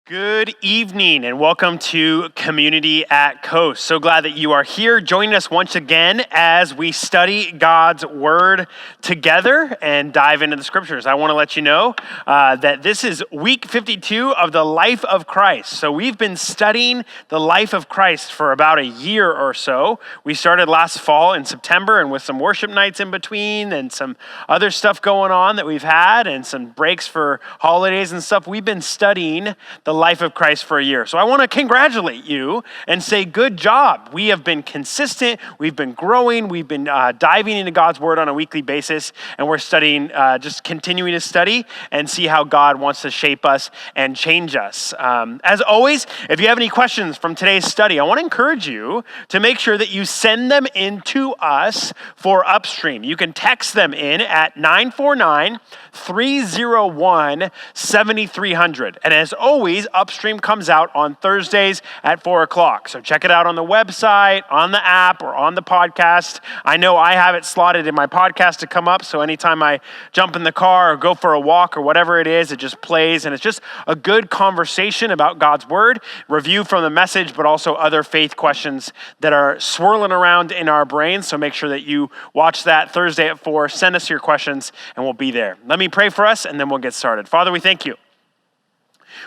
Good evening and welcome to Community at Coast. So glad that you are here joining us once again as we study God's Word together and dive into the Scriptures. I want to let you know that this is week 52 of the life of Christ. So we've been studying the life of Christ for about a year or so. We started last fall in September and with some worship nights in between and some other stuff going on that we've had and some breaks for holidays and stuff. We've been studying the life of Christ for a year. So I want to congratulate you and say good job. We have been consistent. We've been growing. We've been diving into God's Word on a weekly basis, and we're studying, just continuing to study and see how God wants to shape us and change us. As always, if you have any questions from today's study, I want to encourage you to make sure that you send them in to us for Upstream. You can text them in at 949-301-7300. And as always, Upstream comes out on Thursdays at 4 o'clock. So check it out on the website, on the app, or on the podcast. I know I have it slotted in my podcast to come up, so anytime I jump in the car or go for a walk or whatever it is, it just plays, and it's just a good conversation about God's Word, review from the message, but also other faith questions that are swirling around in our brains. So make sure that you watch that Thursday at 4. Send us your questions, and we'll be there. Let me pray for us, and then we'll get started. Father, we thank you.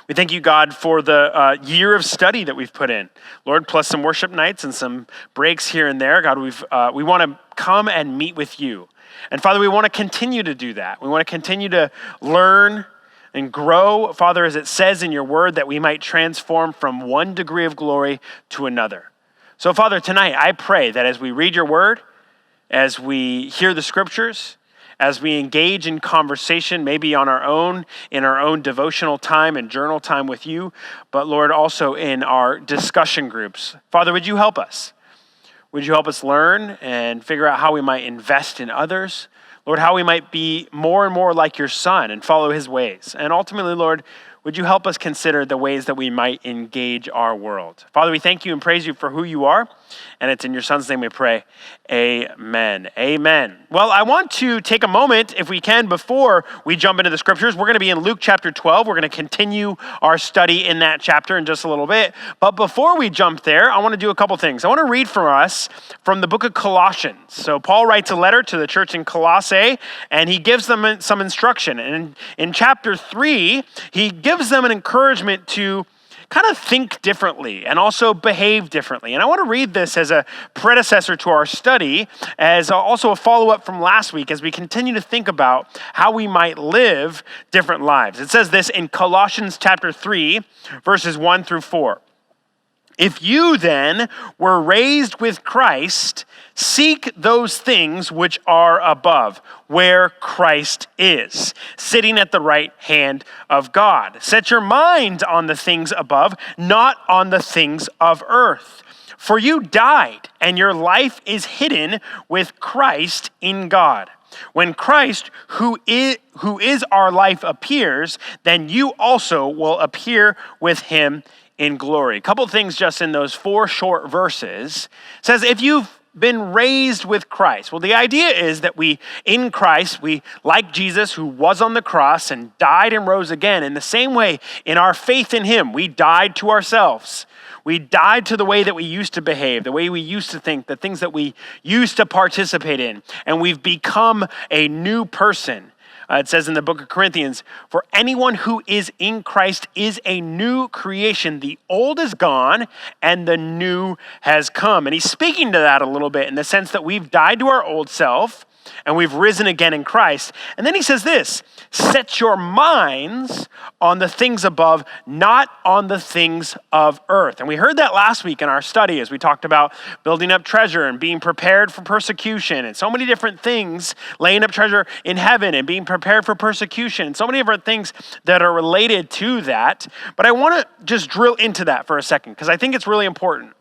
We thank you, God, for the year of study that we've put in. Lord, plus some worship nights and some breaks here and there. God, we want to come and meet with you. And Father, we want to continue to do that. We want to continue to learn and grow, Father, as it says in your word, that we might transform from one degree of glory to another. So, Father, tonight I pray that as we read your word, as we hear the scriptures, as we engage in conversation, maybe on our own, in our own devotional time and journal time with you, but Lord, also in our discussion groups. Father, would you help us? Would you help us learn and figure out how we might invest in others? Lord, how we might be more and more like your Son and follow his ways. And ultimately, Lord, would you help us consider the ways that we might engage our world? Father, we thank you and praise you for who you are. And it's in your Son's name we pray. Amen. Amen. Well, I want to take a moment, if we can, before we jump into the scriptures. We're going to be in Luke chapter 12. We're going to continue our study in that chapter in just a little bit. But before we jump there, I want to do a couple things. I want to read for us from the book of Colossians. So Paul writes a letter to the church in Colossae, and he gives them some instruction. And in chapter 3, he gives them an encouragement to kind of think differently and also behave differently. And I want to read this as a predecessor to our study, as also a follow-up from last week as we continue to think about how we might live different lives. It says this in Colossians chapter 3, verses 1 through 4. If you then were raised with Christ, seek those things which are above, where Christ is, sitting at the right hand of God. Set your mind on the things above, not on the things of earth. For you died, and your life is hidden with Christ in God. When Christ, who is our life, appears, then you also will appear with him in glory. A couple things just in those 4 short verses. It says, if you've been raised with Christ. Well, the idea is that in Christ, we, like Jesus, who was on the cross and died and rose again, in the same way, in our faith in him, we died to ourselves. We died to the way that we used to behave, the way we used to think, the things that we used to participate in, and we've become a new person. It says in the book of Corinthians, for anyone who is in Christ is a new creation. The old is gone and the new has come. And he's speaking to that a little bit in the sense that we've died to our old self and we've risen again in Christ. And then he says this, set your minds on the things above, not on the things of earth. And we heard that last week in our study as we talked about building up treasure and being prepared for persecution and so many different things, laying up treasure in heaven and being prepared for persecution and so many different things that are related to that. But I want to just drill into that for a second because I think it's really important.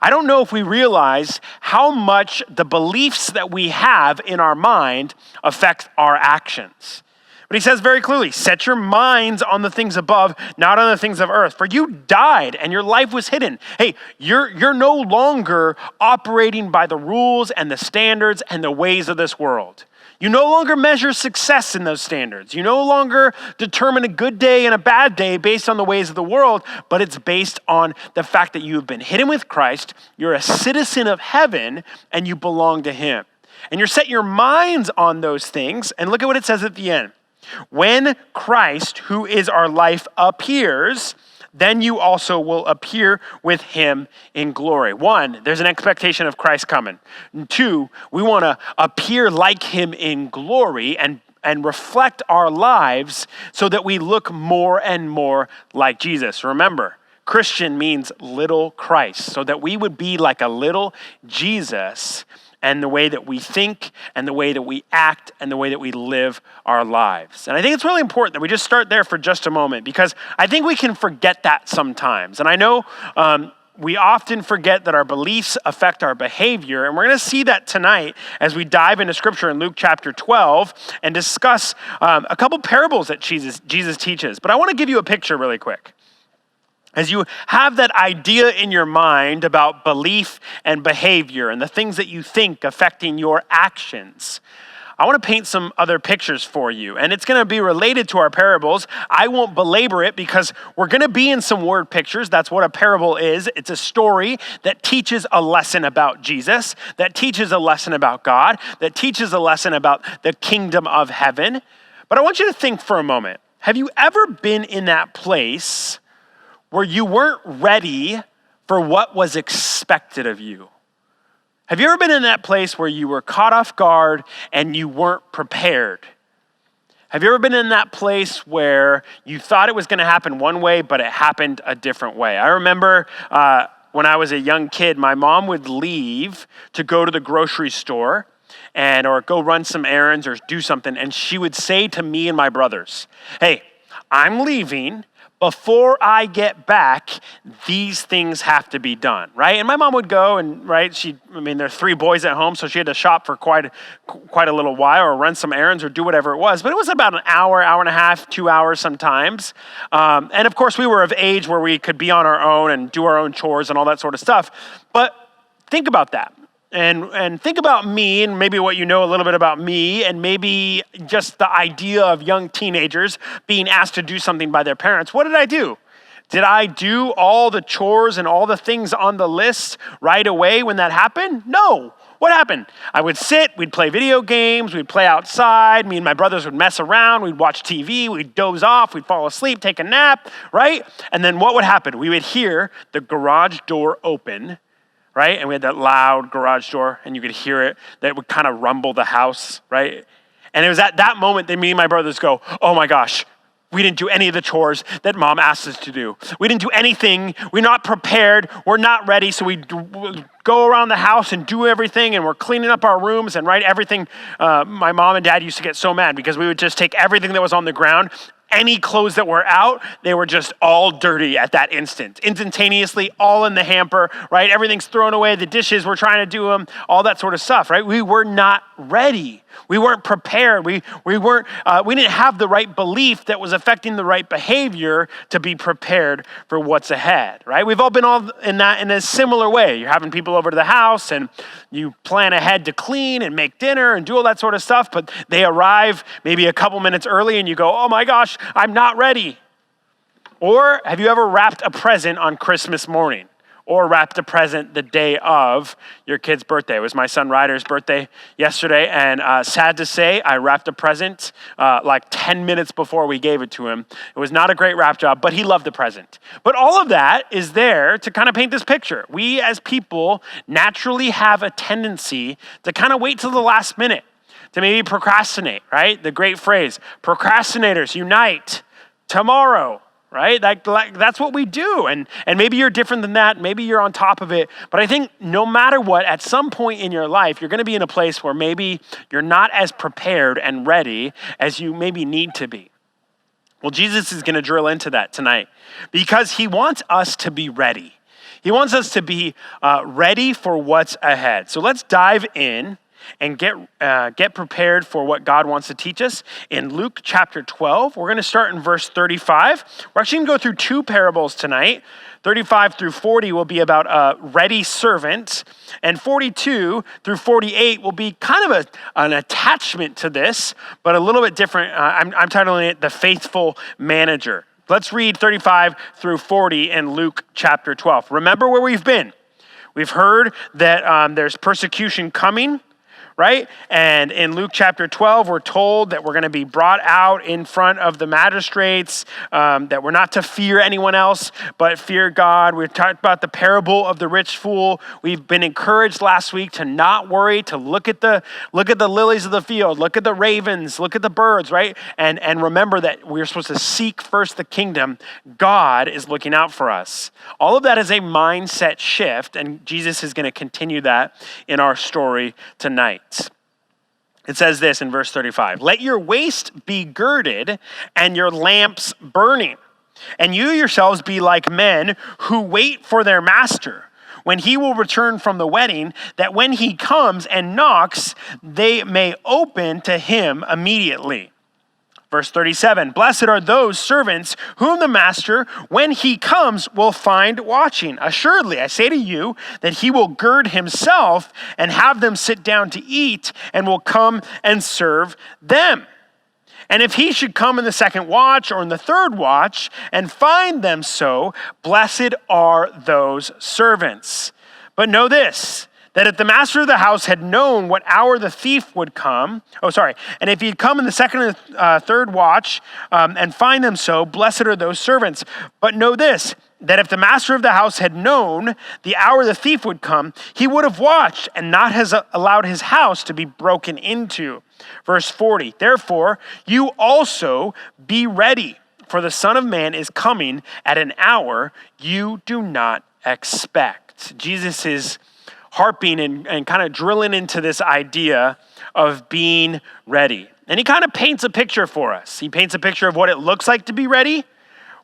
I don't know if we realize how much the beliefs that we have in our mind affect our actions. But he says very clearly, set your minds on the things above, not on the things of earth. For you died and your life was hidden. Hey, you're no longer operating by the rules and the standards and the ways of this world. You no longer measure success in those standards. You no longer determine a good day and a bad day based on the ways of the world, but it's based on the fact that you have been hidden with Christ, you're a citizen of heaven, and you belong to him. And you're set your minds on those things, and look at what it says at the end. When Christ, who is our life, appears, then you also will appear with him in glory. 1, there's an expectation of Christ coming. 2, we want to appear like him in glory and reflect our lives so that we look more and more like Jesus. Remember, Christian means little Christ, so that we would be like a little Jesus and the way that we think and the way that we act and the way that we live our lives. And I think it's really important that we just start there for just a moment, because I think we can forget that sometimes. And I know we often forget that our beliefs affect our behavior, and we're going to see that tonight as we dive into Scripture in Luke chapter 12 and discuss a couple parables that Jesus teaches. But I want to give you a picture really quick. As you have that idea in your mind about belief and behavior and the things that you think affecting your actions, I want to paint some other pictures for you. And it's going to be related to our parables. I won't belabor it because we're going to be in some word pictures. That's what a parable is. It's a story that teaches a lesson about Jesus, that teaches a lesson about God, that teaches a lesson about the kingdom of heaven. But I want you to think for a moment. Have you ever been in that place where you weren't ready for what was expected of you? Have you ever been in that place where you were caught off guard and you weren't prepared? Have you ever been in that place where you thought it was going to happen one way, but it happened a different way? I remember when I was a young kid, my mom would leave to go to the grocery store or go run some errands or do something, and she would say to me and my brothers, "Hey, I'm leaving. Before I get back, these things have to be done," right? And my mom would go and, right, there are 3 boys at home, so she had to shop for quite a little while or run some errands or do whatever it was. But it was about an hour, hour and a half, 2 hours sometimes. And of course, we were of age where we could be on our own and do our own chores and all that sort of stuff. But think about that. And think about me and maybe what you know a little bit about me and maybe just the idea of young teenagers being asked to do something by their parents. What did I do? Did I do all the chores and all the things on the list right away when that happened? No. What happened? I would sit, we'd play video games, we'd play outside, me and my brothers would mess around, we'd watch TV, we'd doze off, we'd fall asleep, take a nap, right? And then what would happen? We would hear the garage door open, right? And we had that loud garage door, and you could hear it. That would kind of rumble the house, right? And it was at that moment that me and my brothers go, "Oh my gosh, we didn't do any of the chores that mom asked us to do. We didn't do anything. We're not prepared. We're not ready." So we go around the house and do everything, and we're cleaning up our rooms and everything. My mom and dad used to get so mad because we would just take everything that was on the ground. Any clothes that were out, they were just all dirty at that instant. Instantaneously, all in the hamper, right? Everything's thrown away. The dishes, we're trying to do them, all that sort of stuff, right? We were not ready. We weren't prepared. We didn't have the right belief that was affecting the right behavior to be prepared for what's ahead, right? We've all been in a similar way. You're having people over to the house and you plan ahead to clean and make dinner and do all that sort of stuff, but they arrive maybe a couple minutes early and you go, "Oh my gosh, I'm not ready." Or have you ever wrapped a present on Christmas morning? Or wrapped a present the day of your kid's birthday? It was my son Ryder's birthday yesterday, and sad to say, I wrapped a present like 10 minutes before we gave it to him. It was not a great wrap job, but he loved the present. But all of that is there to kind of paint this picture. We as people naturally have a tendency to kind of wait till the last minute, to maybe procrastinate, right? The great phrase, procrastinators unite tomorrow. Right? That's what we do. And maybe you're different than that. Maybe you're on top of it. But I think no matter what, at some point in your life, you're going to be in a place where maybe you're not as prepared and ready as you maybe need to be. Well, Jesus is going to drill into that tonight because he wants us to be ready. He wants us to be ready for what's ahead. So let's dive in and get prepared for what God wants to teach us in Luke chapter 12. We're going to start in verse 35. We're actually going to go through two parables tonight. 35 through 40 will be about a ready servant, and 42 through 48 will be kind of an attachment to this, but a little bit different. I'm titling it The Faithful Manager. Let's read 35 through 40 in Luke chapter 12. Remember where we've been. We've heard that there's persecution coming, right? And in Luke chapter 12, we're told that we're going to be brought out in front of the magistrates, that we're not to fear anyone else, but fear God. We've talked about the parable of the rich fool. We've been encouraged last week to not worry, to look at the lilies of the field, look at the ravens, look at the birds, right? And remember that we're supposed to seek first the kingdom. God is looking out for us. All of that is a mindset shift, and Jesus is going to continue that in our story tonight. It says this in verse 35, "Let your waist be girded and your lamps burning, and you yourselves be like men who wait for their master when he will return from the wedding, that when he comes and knocks, they may open to him immediately." Verse 37, "Blessed are those servants whom the master, when he comes, will find watching. Assuredly, I say to you that he will gird himself and have them sit down to eat, and will come and serve them. And if he should come in the second watch or in the third watch and find them so, blessed are those servants. But know this, that if the master of the house had known what hour the thief would come, and if he'd come in the second and third watch and find them so, blessed are those servants. But know this, that if the master of the house had known the hour the thief would come, he would have watched and not has allowed his house to be broken into." Verse 40, "Therefore you also be ready, for the Son of Man is coming at an hour you do not expect." Jesus is harping and kind of drilling into this idea of being ready. And he kind of paints a picture for us. He paints a picture of what it looks like to be ready,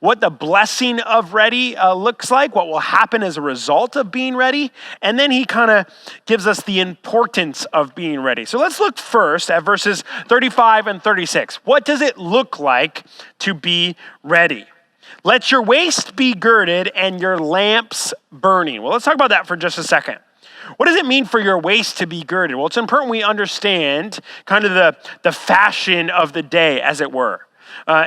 what the blessing of ready looks like, what will happen as a result of being ready, and then he kind of gives us the importance of being ready. So let's look first at verses 35 and 36. What does it look like to be ready? "Let your waist be girded and your lamps burning." Well, let's talk about that for just a second. What does it mean for your waist to be girded? Well, it's important we understand kind of the fashion of the day, as it were.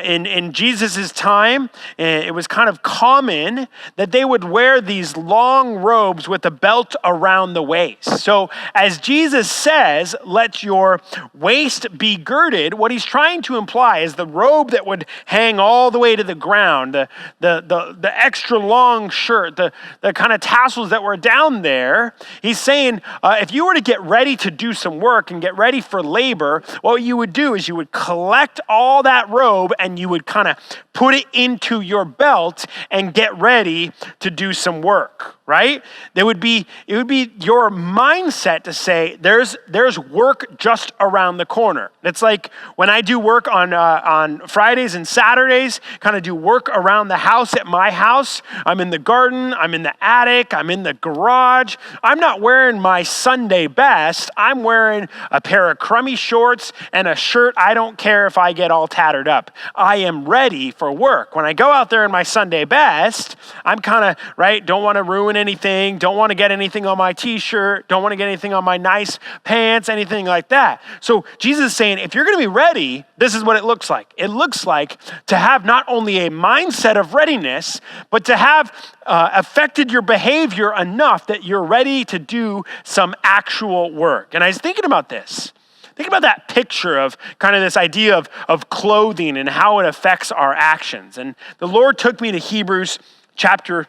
In Jesus' time, it was kind of common that they would wear these long robes with a belt around the waist. So as Jesus says, let your waist be girded, what he's trying to imply is the robe that would hang all the way to the ground, the extra long shirt, the kind of tassels that were down there. He's saying, if you were to get ready to do some work and get ready for labor, what you would do is you would collect all that robe and you would kind of put it into your belt and get ready to do some work, right? It would be your mindset to say there's work just around the corner. It's like when I do work on Fridays and Saturdays, kind of do work around the house at my house. I'm in the garden, I'm in the attic, I'm in the garage. I'm not wearing my Sunday best. I'm wearing a pair of crummy shorts and a shirt. I don't care if I get all tattered up. I am ready for work. When I go out there in my Sunday best, I'm kind of, right, don't want to ruin anything, don't want to get anything on my t-shirt, don't want to get anything on my nice pants, anything like that. So Jesus is saying, if you're going to be ready, this is what it looks like. It looks like to have not only a mindset of readiness, but to have affected your behavior enough that you're ready to do some actual work. And I was thinking about this. Think about that picture of kind of this idea of clothing and how it affects our actions. And the Lord took me to Hebrews chapter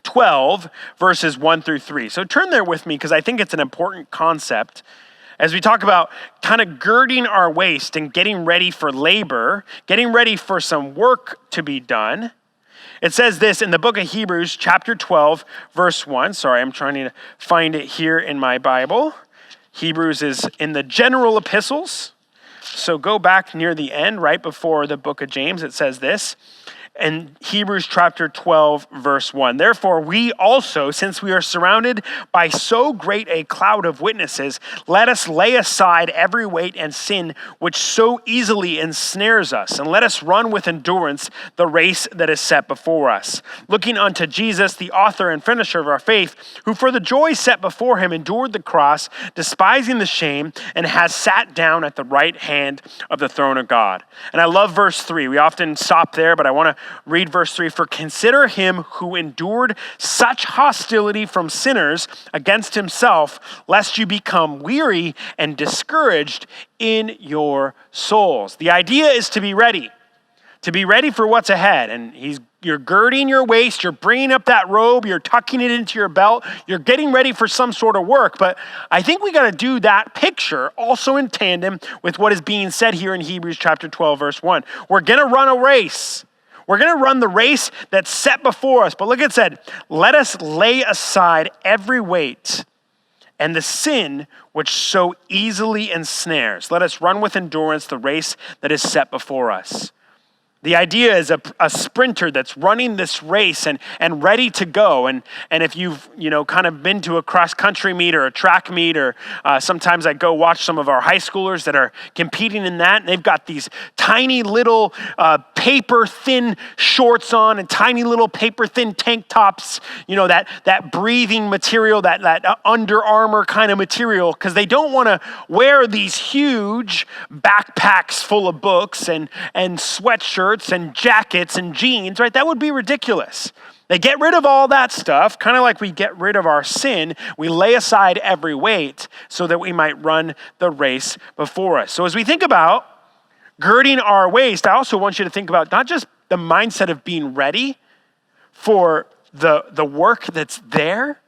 12, verses 1 through 3. So turn there with me because I think it's an important concept as we talk about kind of girding our waist and getting ready for labor, getting ready for some work to be done. It says this in the book of Hebrews chapter 12, verse 1. Sorry, I'm trying to find it here in my Bible. Hebrews is in the general epistles. So go back near the end, right before the book of James. It says this. in Hebrews chapter 12, verse 1. Therefore, we also, since we are surrounded by so great a cloud of witnesses, let us lay aside every weight and sin which so easily ensnares us, and let us run with endurance the race that is set before us, looking unto Jesus, the author and finisher of our faith, who for the joy set before him endured the cross, despising the shame, and has sat down at the right hand of the throne of God. And I love verse 3. We often stop there, but I want to read verse 3. For consider him who endured such hostility from sinners against himself, lest you become weary and discouraged in your souls. The idea is to be ready for what's ahead. And you're girding your waist, you're bringing up that robe, you're tucking it into your belt, you're getting ready for some sort of work. But I think we got to do that picture also in tandem with what is being said here in Hebrews chapter 12, verse 1. We're going to run a race. We're going to run the race that's set before us. But look, it said, let us lay aside every weight and the sin which so easily ensnares. Let us run with endurance the race that is set before us. The idea is a sprinter that's running this race and ready to go. And if you've kind of been to a cross country meet or a track meet, or sometimes I go watch some of our high schoolers that are competing in that, and they've got these tiny little paper thin shorts on and tiny little paper thin tank tops. That breathing material, that Under Armour kind of material, because they don't want to wear these huge backpacks full of books and sweatshirts and jackets and jeans, right? That would be ridiculous. They get rid of all that stuff, kind of like we get rid of our sin. We lay aside every weight so that we might run the race before us. So as we think about girding our waist, I also want you to think about not just the mindset of being ready for the work that's there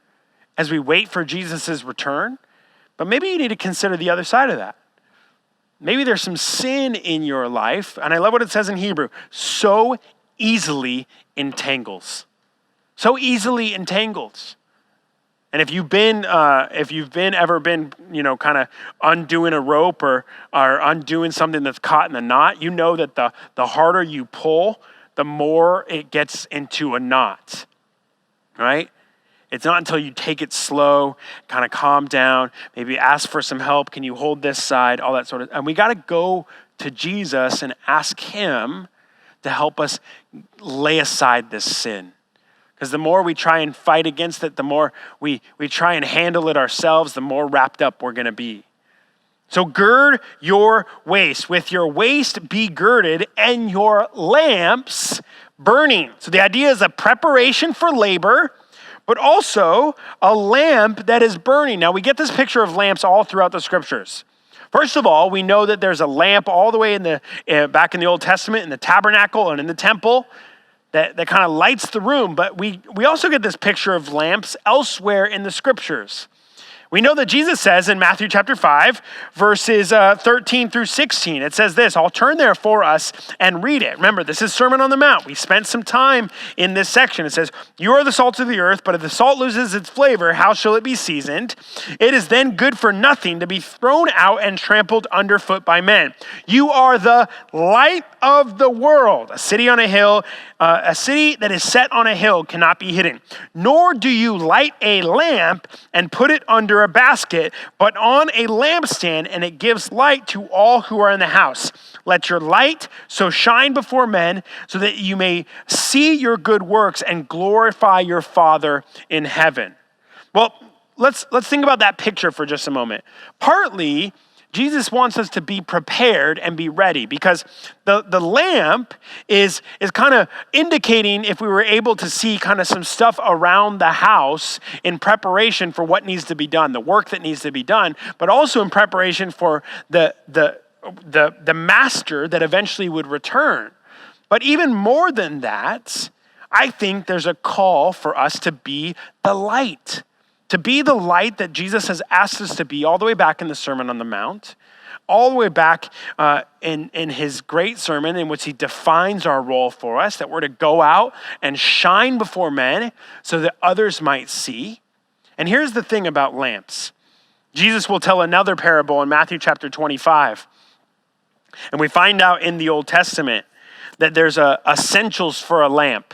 as we wait for Jesus' return, but maybe you need to consider the other side of that. Maybe there's some sin in your life, and I love what it says in Hebrew, so easily entangles. So easily entangles. And if you've ever been, kind of undoing a rope or undoing something that's caught in the knot, you know that the harder you pull, the more it gets into a knot, right? It's not until you take it slow, kind of calm down, maybe ask for some help. Can you hold this side? All that sort of, and we got to go to Jesus and ask him to help us lay aside this sin. Because the more we try and fight against it, the more we try and handle it ourselves, the more wrapped up we're going to be. So gird your waist. With your waist be girded and your lamps burning. So the idea is a preparation for labor, but also a lamp that is burning. Now, we get this picture of lamps all throughout the scriptures. First of all, we know that there's a lamp all the way back in the Old Testament, in the tabernacle and in the temple, that kind of lights the room. But we also get this picture of lamps elsewhere in the scriptures. We know that Jesus says in Matthew chapter 5, verses 13 through 16, it says this, I'll turn there for us and read it. Remember, this is Sermon on the Mount. We spent some time in this section. It says, you are the salt of the earth, but if the salt loses its flavor, how shall it be seasoned? It is then good for nothing to be thrown out and trampled underfoot by men. You are the light of the world. A city on a hill, a city that is set on a hill cannot be hidden. Nor do you light a lamp and put it under a basket, but on a lampstand, and it gives light to all who are in the house. Let your light so shine before men so that you may see your good works and glorify your Father in heaven. Well, let's think about that picture for just a moment. Partly, Jesus wants us to be prepared and be ready, because the lamp is kind of indicating if we were able to see kind of some stuff around the house in preparation for what needs to be done, the work that needs to be done, but also in preparation for the master that eventually would return. But even more than that, I think there's a call for us to be the light. To be the light that Jesus has asked us to be all the way back in the Sermon on the Mount, all the way back in his great sermon in which he defines our role for us, that we're to go out and shine before men so that others might see. And here's the thing about lamps. Jesus will tell another parable in Matthew chapter 25. And we find out in the Old Testament that there's essentials for a lamp.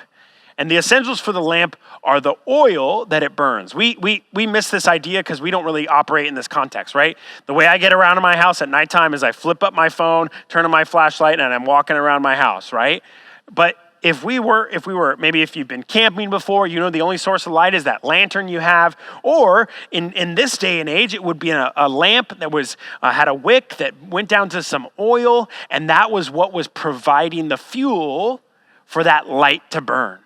And the essentials for the lamp are the oil that it burns. We miss this idea because we don't really operate in this context, right? The way I get around in my house at nighttime is I flip up my phone, turn on my flashlight, and I'm walking around my house, right? But if you've been camping before, you know the only source of light is that lantern you have. Or in this day and age, it would be a lamp that was had a wick that went down to some oil, and that was what was providing the fuel for that light to burn.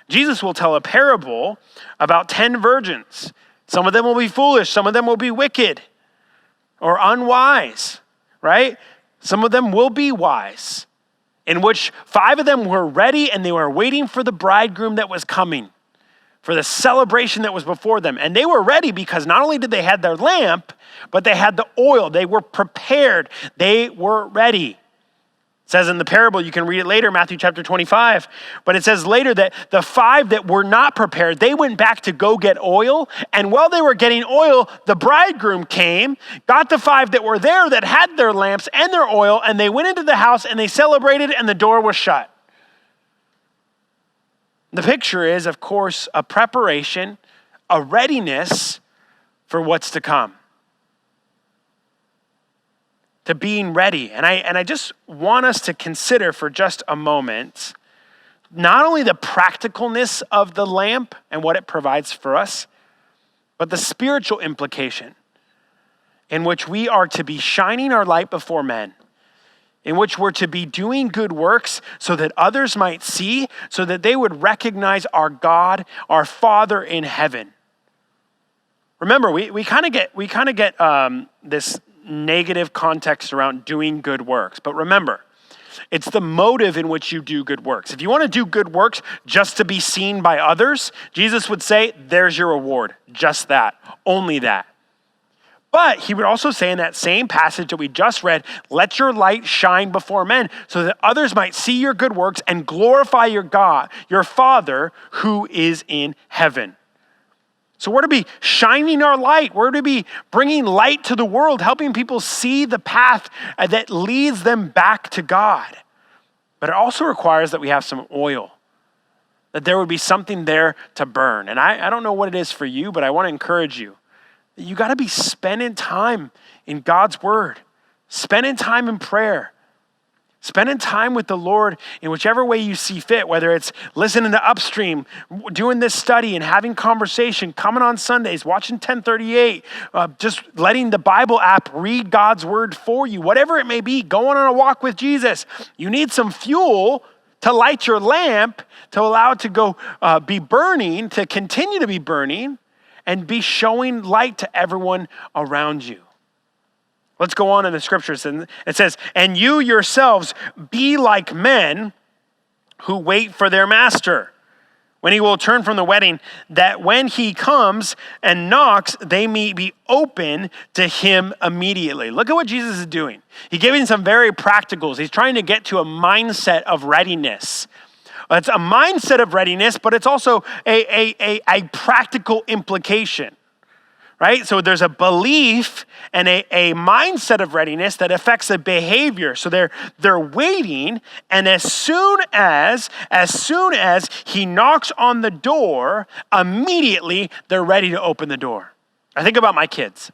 Jesus will tell a parable about 10 virgins. Some of them will be foolish. Some of them will be wicked or unwise, right? Some of them will be wise, in which 5 of them were ready and they were waiting for the bridegroom that was coming, for the celebration that was before them. And they were ready because not only did they have their lamp, but they had the oil. They were prepared. They were ready. It says in the parable, you can read it later, Matthew chapter 25, but it says later that the 5 that were not prepared, they went back to go get oil, and while they were getting oil, the bridegroom came, got the 5 that were there that had their lamps and their oil, and they went into the house and they celebrated and the door was shut. The picture is, of course, a preparation, a readiness for what's to come. To being ready. And I just want us to consider for just a moment, not only the practicalness of the lamp and what it provides for us, but the spiritual implication in which we are to be shining our light before men, in which we're to be doing good works so that others might see, so that they would recognize our God, our Father in heaven. Remember, we kind of get this negative context around doing good works. But remember, it's the motive in which you do good works. If you want to do good works just to be seen by others, Jesus would say, there's your reward. Just that. Only that. But he would also say in that same passage that we just read, let your light shine before men so that others might see your good works and glorify your God, your Father who is in heaven. So we're to be shining our light. We're to be bringing light to the world, helping people see the path that leads them back to God. But it also requires that we have some oil, that there would be something there to burn. And I don't know what it is for you, but I want to encourage you that you got to be spending time in God's word, spending time in prayer, spending time with the Lord in whichever way you see fit, whether it's listening to Upstream, doing this study and having conversation, coming on Sundays, watching 1038, just letting the Bible app read God's word for you, whatever it may be, going on a walk with Jesus. You need some fuel to light your lamp, to allow it to go be burning, to continue to be burning, and be showing light to everyone around you. Let's go on in the scriptures. And it says, and you yourselves be like men who wait for their master, when he will turn from the wedding, that when he comes and knocks, they may be open to him immediately. Look at what Jesus is doing. He's giving some very practicals. He's trying to get to a mindset of readiness. It's a mindset of readiness, but it's also a practical implication. Right? So there's a belief and a mindset of readiness that affects a behavior. So they're waiting, and as soon as he knocks on the door, immediately they're ready to open the door. I think about my kids.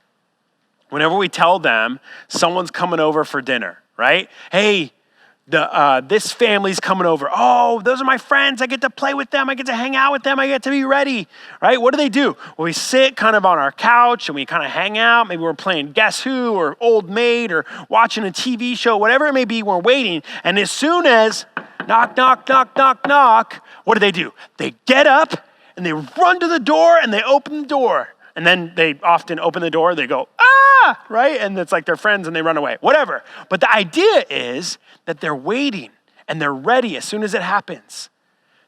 Whenever we tell them someone's coming over for dinner, right? Hey, this family's coming over. Oh, those are my friends. I get to play with them. I get to hang out with them. I get to be ready, right? What do? Well, we sit kind of on our couch and we kind of hang out. Maybe we're playing Guess Who or Old Maid or watching a TV show, whatever it may be, we're waiting. And as soon as knock, knock, knock, knock, knock, what do? They get up and they run to the door and they open the door. And then they often open the door, they go, ah, right? And it's like they're friends and they run away, whatever. But the idea is that they're waiting and they're ready as soon as it happens.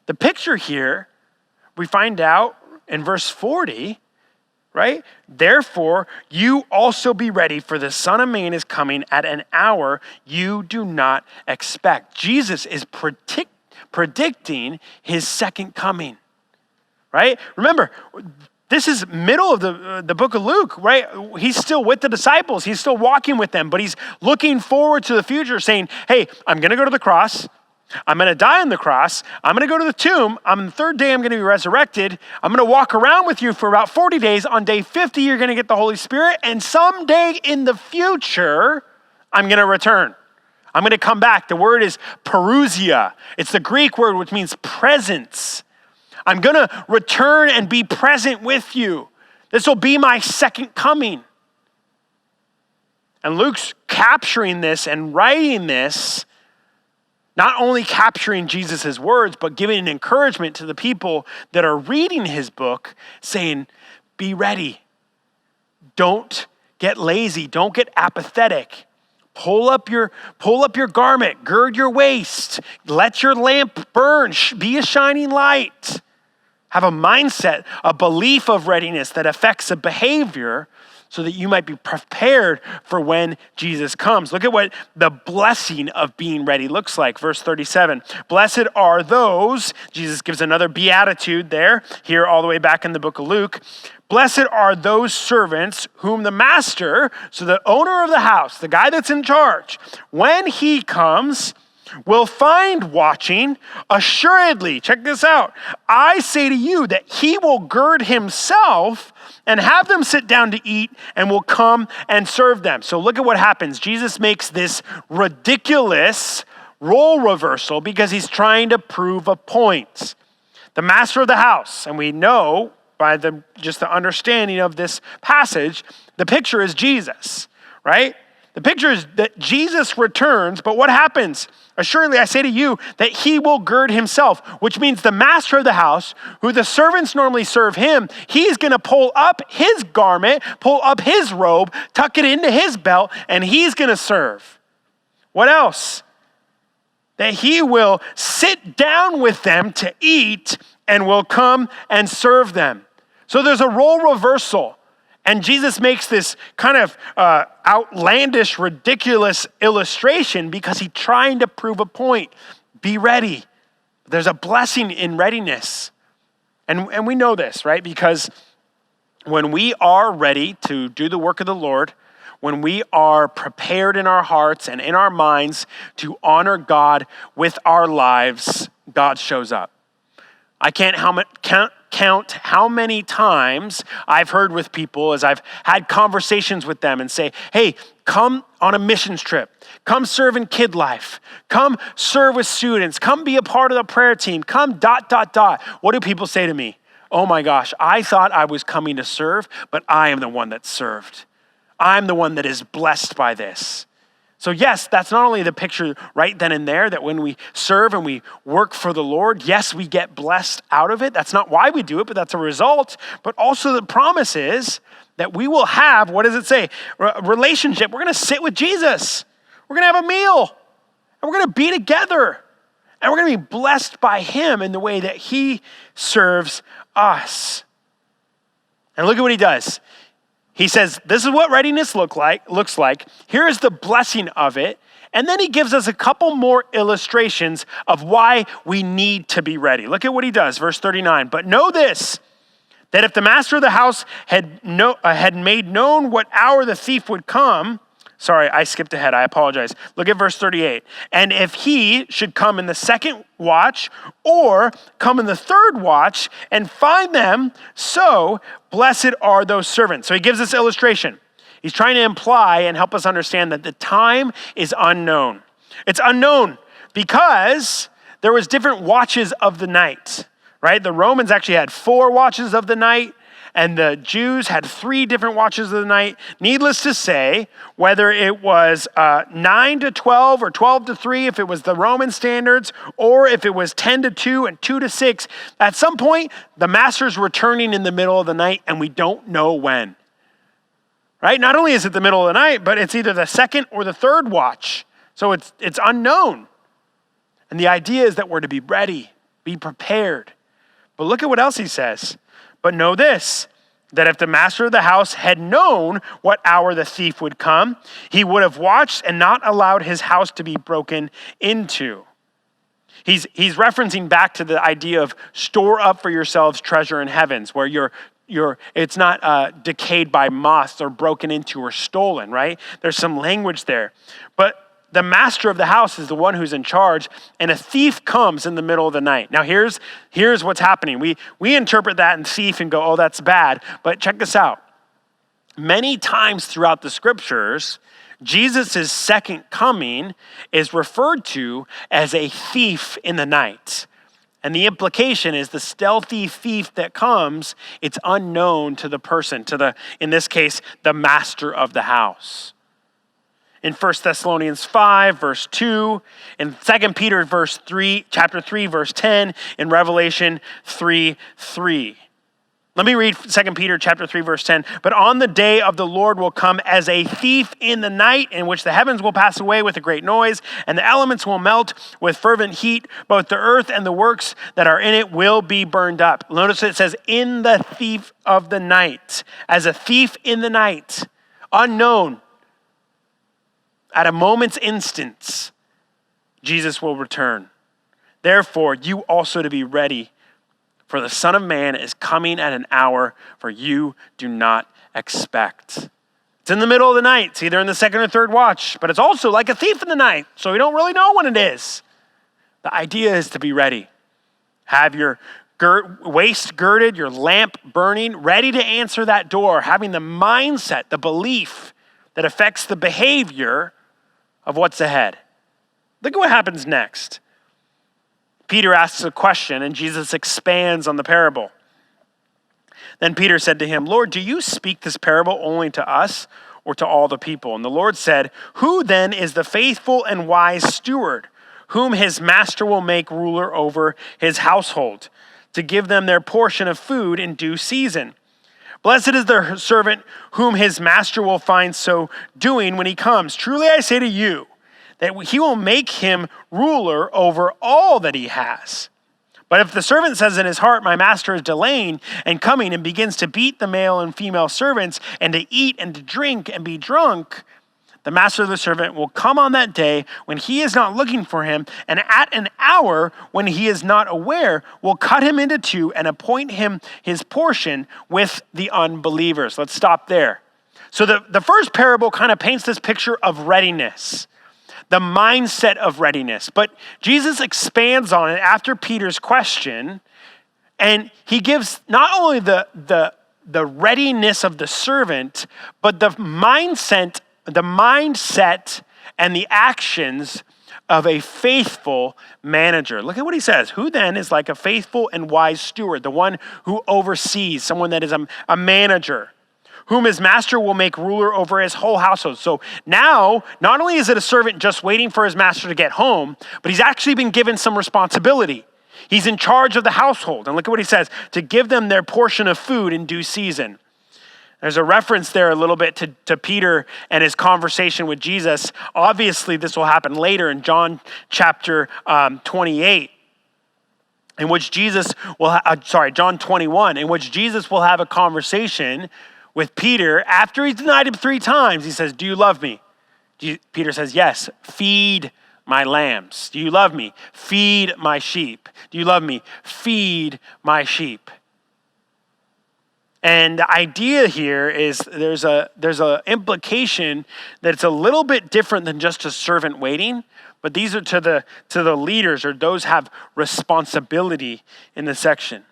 The picture here, we find out in verse 40, right? Therefore, you also be ready, for the Son of Man is coming at an hour you do not expect. Jesus is predicting his second coming, right? Remember, this is middle of the book of Luke, right? He's still with the disciples. He's still walking with them, but he's looking forward to the future saying, hey, I'm going to go to the cross. I'm going to die on the cross. I'm going to go to the tomb. On the third day, I'm going to be resurrected. I'm going to walk around with you for about 40 days. On day 50, you're going to get the Holy Spirit. And someday in the future, I'm going to return. I'm going to come back. The word is parousia. It's the Greek word which means presence. I'm going to return and be present with you. This will be my second coming. And Luke's capturing this and writing this, not only capturing Jesus' words, but giving an encouragement to the people that are reading his book, saying, be ready. Don't get lazy. Don't get apathetic. Pull up your garment, gird your waist, let your lamp burn, be a shining light. Have a mindset, a belief of readiness that affects a behavior so that you might be prepared for when Jesus comes. Look at what the blessing of being ready looks like. Verse 37, blessed are those, Jesus gives another beatitude there, here all the way back in the book of Luke. Blessed are those servants whom the master, so the owner of the house, the guy that's in charge, when he comes, will find watching. Assuredly, check this out, I say to you that he will gird himself and have them sit down to eat and will come and serve them. So look at what happens. Jesus makes this ridiculous role reversal because he's trying to prove a point. The master of the house, and we know by just the understanding of this passage, the picture is Jesus, right? The picture is that Jesus returns, but what happens? Assuredly, I say to you that he will gird himself, which means the master of the house, who the servants normally serve him, he's going to pull up his garment, pull up his robe, tuck it into his belt, and he's going to serve. What else? That he will sit down with them to eat and will come and serve them. So there's a role reversal. And Jesus makes this kind of outlandish, ridiculous illustration because he's trying to prove a point. Be ready. There's a blessing in readiness. And we know this, right? Because when we are ready to do the work of the Lord, when we are prepared in our hearts and in our minds to honor God with our lives, God shows up. I can't count how many times I've heard with people as I've had conversations with them and say, hey, come on a missions trip. Come serve in Kid Life. Come serve with students. Come be a part of the prayer team. Come ... What do people say to me? Oh my gosh, I thought I was coming to serve, but I am the one that served. I'm the one that is blessed by this. So yes, that's not only the picture right then and there that when we serve and we work for the Lord, yes, we get blessed out of it. That's not why we do it, but that's a result. But also the promise is that we will have, what does it say? A relationship. We're going to sit with Jesus. We're going to have a meal. And we're going to be together. And we're going to be blessed by him in the way that he serves us. And look at what he does. He says, this is what readiness looks like. Here is the blessing of it. And then he gives us a couple more illustrations of why we need to be ready. Look at what he does, verse 39. But know this, that if the master of the house had made known what hour the thief would come, sorry, I skipped ahead, I apologize. Look at verse 38. And if he should come in the second watch or come in the third watch and find them, so blessed are those servants. So he gives this illustration. He's trying to imply and help us understand that the time is unknown. It's unknown because there was different watches of the night, right? The Romans actually had 4 watches of the night, and the Jews had 3 different watches of the night. Needless to say, whether it was 9 to 12 or 12 to 3, if it was the Roman standards, or if it was 10 to 2 and 2 to 6, at some point, the master's returning in the middle of the night, and we don't know when. Right? Not only is it the middle of the night, but it's either the second or the third watch. So it's unknown. And the idea is that we're to be ready, be prepared. But look at what else he says. But know this, that if the master of the house had known what hour the thief would come, he would have watched and not allowed his house to be broken into. He's referencing back to the idea of store up for yourselves treasure in heavens, where it's not decayed by moths or broken into or stolen, right? There's some language there. But the master of the house is the one who's in charge, and a thief comes in the middle of the night. Now here's what's happening. We interpret that in thief and go, oh, that's bad. But check this out. Many times throughout the scriptures, Jesus' second coming is referred to as a thief in the night. And the implication is the stealthy thief that comes, it's unknown to the person, in this case, the master of the house. In 1 Thessalonians 5, verse 2, in 2 Peter chapter 3, verse 10, in Revelation 3:3. Let me read 2 Peter chapter 3, verse 10. But on the day of the Lord will come as a thief in the night, in which the heavens will pass away with a great noise, and the elements will melt with fervent heat. Both the earth and the works that are in it will be burned up. Notice it says, in the thief of the night. As a thief in the night, unknown, at a moment's instance, Jesus will return. Therefore, you also to be ready, for the Son of Man is coming at an hour for you do not expect. It's in the middle of the night. It's either in the second or third watch, but it's also like a thief in the night, so we don't really know when it is. The idea is to be ready. Have your waist girded, your lamp burning, ready to answer that door, having the mindset, the belief that affects the behavior of what's ahead. Look at what happens next. Peter asks a question, and Jesus expands on the parable. Then Peter said to him, Lord, do you speak this parable only to us or to all the people? And the Lord said, who then is the faithful and wise steward, whom his master will make ruler over his household, to give them their portion of food in due season? Blessed is the servant whom his master will find so doing when he comes. Truly I say to you, that he will make him ruler over all that he has. But if the servant says in his heart, my master is delaying and coming, and begins to beat the male and female servants, and to eat and to drink and be drunk, the master of the servant will come on that day when he is not looking for him, and at an hour when he is not aware, will cut him into two and appoint him his portion with the unbelievers. Let's stop there. So the first parable kind of paints this picture of readiness, the mindset of readiness. But Jesus expands on it after Peter's question, and he gives not only the readiness of the servant, but the mindset and the actions of a faithful manager. Look at what he says. Who then is like a faithful and wise steward, the one who oversees, someone that is a manager, whom his master will make ruler over his whole household. So now, not only is it a servant just waiting for his master to get home, but he's actually been given some responsibility. He's in charge of the household. And look at what he says, to give them their portion of food in due season. There's a reference there a little bit to Peter and his conversation with Jesus. Obviously, this will happen later in John chapter 28. In which Jesus will, John 21, in which Jesus will have a conversation with Peter after he's denied him 3 times. He says, do you love me? Peter says, yes, feed my lambs. Do you love me? Feed my sheep. Do you love me? Feed my sheep. And the idea here is there's a implication that it's a little bit different than just a servant waiting, but these are to the leaders, or those have responsibility in the section.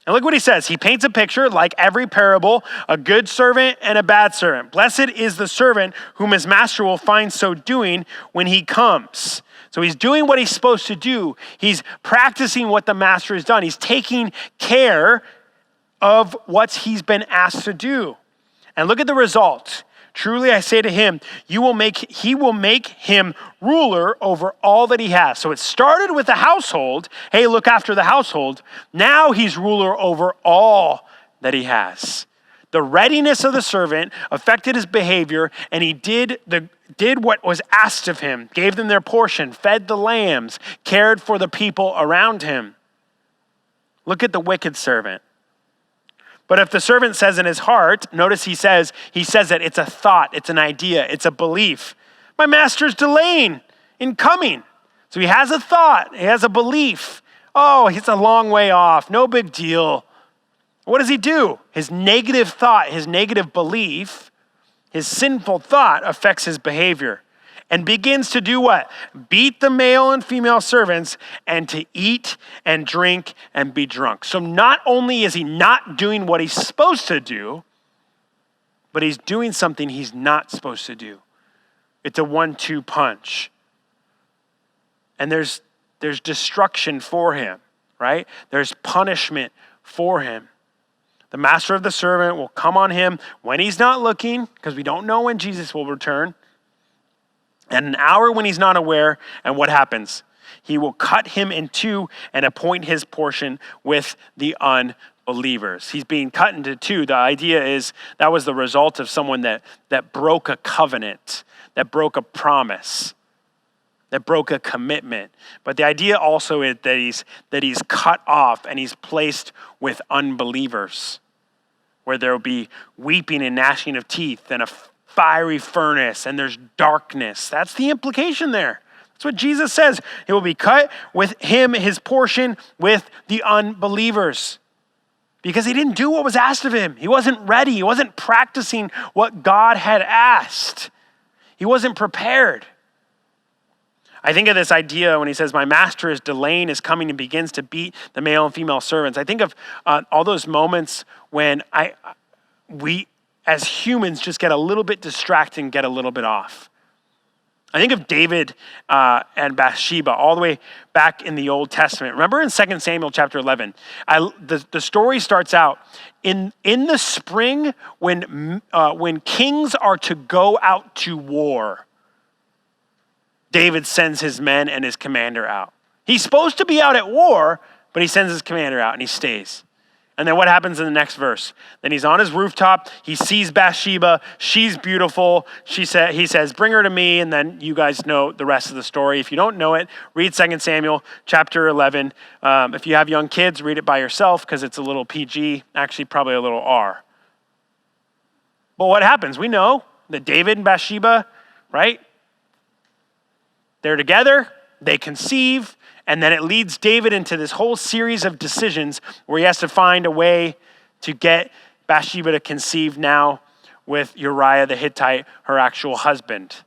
And look what he says. He paints a picture like every parable, a good servant and a bad servant. Blessed is the servant whom his master will find so doing when he comes. So he's doing what he's supposed to do. He's practicing what the master has done. He's taking care of what he's been asked to do. And look at the result. Truly I say to him, he will make him ruler over all that he has. So it started with the household. Hey, look after the household. Now he's ruler over all that he has. The readiness of the servant affected his behavior, and he did what was asked of him, gave them their portion, fed the lambs, cared for the people around him. Look at the wicked servant. But if the servant says in his heart, notice he says that it's a thought, it's an idea, it's a belief. My master's delaying in coming. So he has a thought, he has a belief. Oh, he's a long way off, no big deal. What does he do? His negative thought, his negative belief, his sinful thought affects his behavior. and begins to do what? Beat the male and female servants and to eat and drink and be drunk. So not only is he not doing what he's supposed to do, but he's doing something he's not supposed to do. It's a 1-2 punch. And there's destruction for him, right? There's punishment for him. The master of the servant will come on him when he's not looking, because we don't know when Jesus will return, at an hour when he's not aware, and what happens? He will cut him in two and appoint his portion with the unbelievers. He's being cut into two. The idea is that was the result of someone that broke a covenant, that broke a promise, that broke a commitment. But the idea also is that he's cut off and he's placed with unbelievers, where there will be weeping and gnashing of teeth and a fiery furnace, and there's darkness. That's the implication there. That's what Jesus says. He will be cut with him, his portion, with the unbelievers. Because he didn't do what was asked of him. He wasn't ready. He wasn't practicing what God had asked. He wasn't prepared. I think of this idea when he says, my master is delaying his coming and begins to beat the male and female servants. I think of all those moments when we as humans just get a little bit distracted and get a little bit off. I think of David and Bathsheba all the way back in the Old Testament. Remember in 2 Samuel chapter 11, the story starts out in the spring when kings are to go out to war. David sends his men and his commander out. He's supposed to be out at war, but he sends his commander out and he stays. And then what happens in the next verse? Then he's on his rooftop. He sees Bathsheba. She's beautiful. He says, bring her to me. And then you guys know the rest of the story. If you don't know it, read 2 Samuel chapter 11. If you have young kids, read it by yourself because it's a little PG, actually probably a little R. But what happens? We know that David and Bathsheba, right? They're together. They conceive. And then it leads David into this whole series of decisions where he has to find a way to get Bathsheba to conceive now with Uriah the Hittite, her actual husband.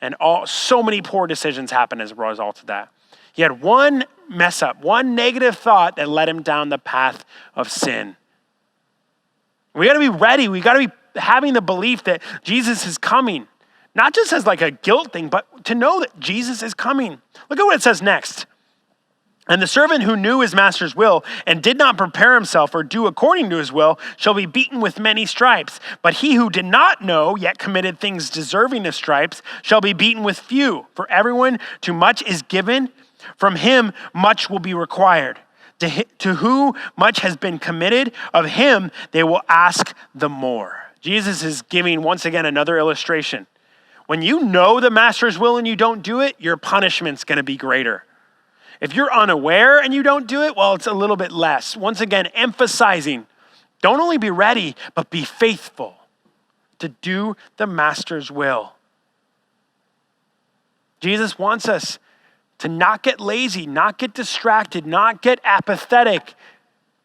And so many poor decisions happen as a result of that. He had one mess up, one negative thought that led him down the path of sin. We got to be ready. We got to be having the belief that Jesus is coming. Not just as like a guilt thing, but to know that Jesus is coming. Look at what it says next. And the servant who knew his master's will and did not prepare himself or do according to his will shall be beaten with many stripes. But he who did not know yet committed things deserving of stripes shall be beaten with few. For everyone to much is given, from him much will be required. To who much has been committed, of him they will ask the more. Jesus is giving once again another illustration. When you know the master's will and you don't do it, your punishment's going to be greater. If you're unaware and you don't do it, well, it's a little bit less. Once again, emphasizing, don't only be ready, but be faithful to do the master's will. Jesus wants us to not get lazy, not get distracted, not get apathetic,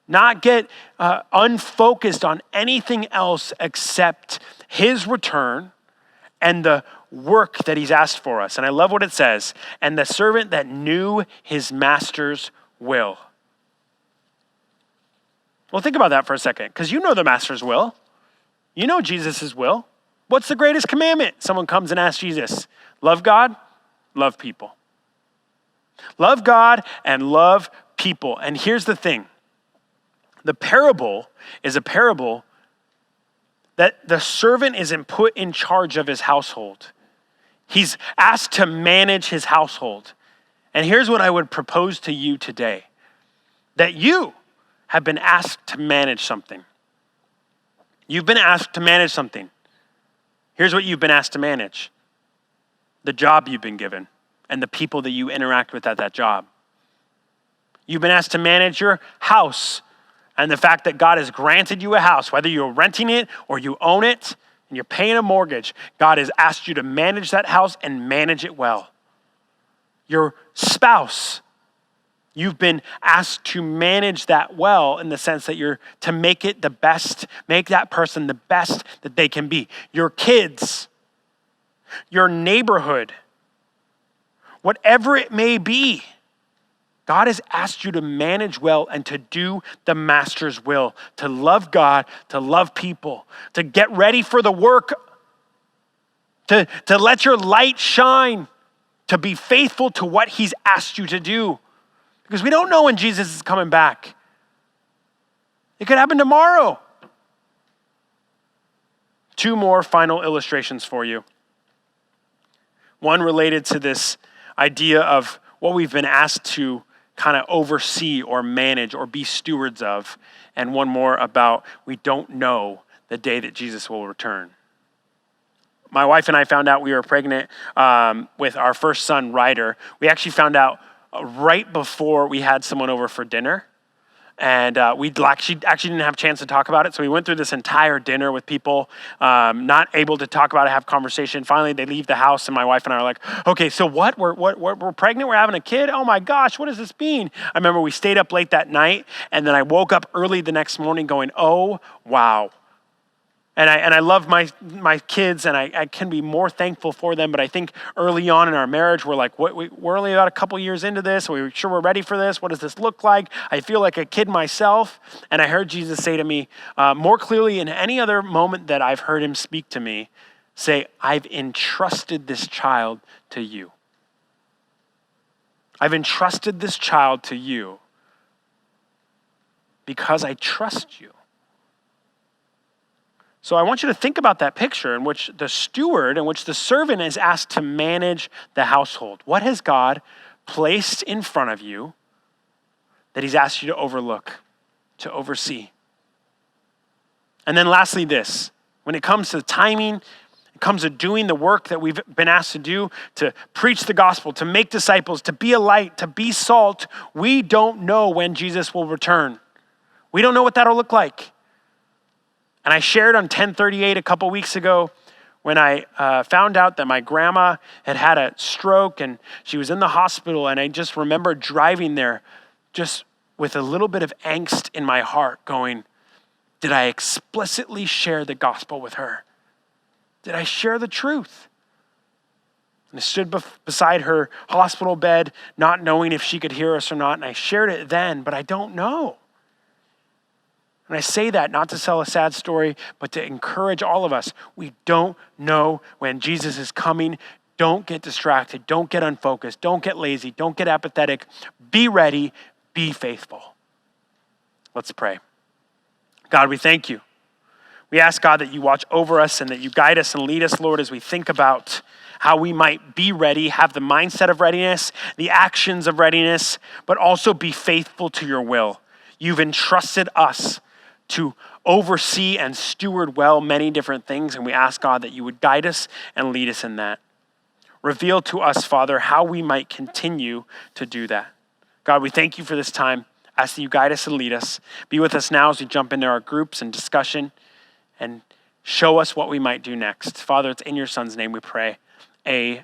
not get unfocused on anything else except his return and the work that he's asked for us. And I love what it says, and the servant that knew his master's will. Well, think about that for a second, because you know the master's will. You know Jesus' will. What's the greatest commandment? Someone comes and asks Jesus. Love God, love people. Love God and love people. And here's the thing. The parable is a parable that the servant is put in charge of his household. He's asked to manage his household. And here's what I would propose to you today. That you have been asked to manage something. You've been asked to manage something. Here's what you've been asked to manage. The job you've been given and the people that you interact with at that job. You've been asked to manage your house and the fact that God has granted you a house, whether you're renting it or you own it and you're paying a mortgage, God has asked you to manage that house and manage it well. Your spouse, you've been asked to manage that well in the sense that you're to make it the best, make that person the best that they can be. Your kids, your neighborhood, whatever it may be, God has asked you to manage well and to do the master's will, to love God, to love people, to get ready for the work, to let your light shine, to be faithful to what he's asked you to do. Because we don't know when Jesus is coming back. It could happen tomorrow. 2 more final illustrations for you. One related to this idea of what we've been asked to kind of oversee or manage or be stewards of, and one more about we don't know the day that Jesus will return. My wife and I found out we were pregnant with our first son, Ryder. We actually found out right before we had someone over for dinner. And we actually didn't have a chance to talk about it. So we went through this entire dinner with people, not able to talk about it, have conversation. Finally, they leave the house, and my wife and I are like, okay, so what? We're pregnant? We're having a kid? Oh my gosh, what does this mean? I remember we stayed up late that night, and then I woke up early the next morning going, oh, wow. And I love my kids, and I can be more thankful for them. But I think early on in our marriage, we're like, we're only about a couple years into this. Are we sure we're ready for this? What does this look like? I feel like a kid myself. And I heard Jesus say to me, more clearly in any other moment that I've heard him speak to me, say, I've entrusted this child to you. I've entrusted this child to you because I trust you. So I want you to think about that picture in which the steward, in which the servant is asked to manage the household. What has God placed in front of you that he's asked you to overlook, to oversee? And then lastly, this. When it comes to timing, it comes to doing the work that we've been asked to do, to preach the gospel, to make disciples, to be a light, to be salt, we don't know when Jesus will return. We don't know what that'll look like. And I shared on 1038 a couple weeks ago when I found out that my grandma had a stroke and she was in the hospital, and I just remember driving there just with a little bit of angst in my heart going, did I explicitly share the gospel with her? Did I share the truth? And I stood beside her hospital bed, not knowing if she could hear us or not, and I shared it then, but I don't know. And I say that not to tell a sad story, but to encourage all of us. We don't know when Jesus is coming. Don't get distracted. Don't get unfocused. Don't get lazy. Don't get apathetic. Be ready. Be faithful. Let's pray. God, we thank you. We ask, God, that you watch over us and that you guide us and lead us, Lord, as we think about how we might be ready, have the mindset of readiness, the actions of readiness, but also be faithful to your will. You've entrusted us to oversee and steward well many different things, and we ask, God, that you would guide us and lead us in that. Reveal to us, Father, how we might continue to do that. God, we thank you for this time. Ask that you guide us and lead us. Be with us now as we jump into our groups and discussion, and show us what we might do next. Father, it's in your Son's name we pray. Amen.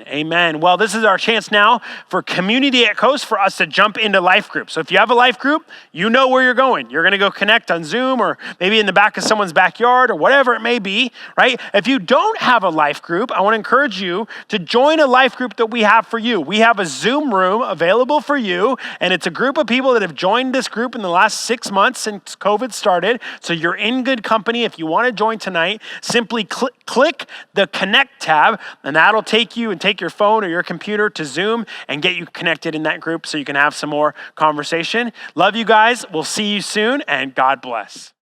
Amen. Well, this is our chance now for Community at Coast for us to jump into life group. So if you have a life group, you know where you're going. You're going to go connect on Zoom or maybe in the back of someone's backyard or whatever it may be, right? If you don't have a life group, I want to encourage you to join a life group that we have for you. We have a Zoom room available for you, and it's a group of people that have joined this group in the last 6 months since COVID started. So you're in good company. If you want to join tonight, simply click the Connect tab, and that'll take you and take your phone or your computer to Zoom and get you connected in that group so you can have some more conversation. Love you guys. We'll see you soon, and God bless.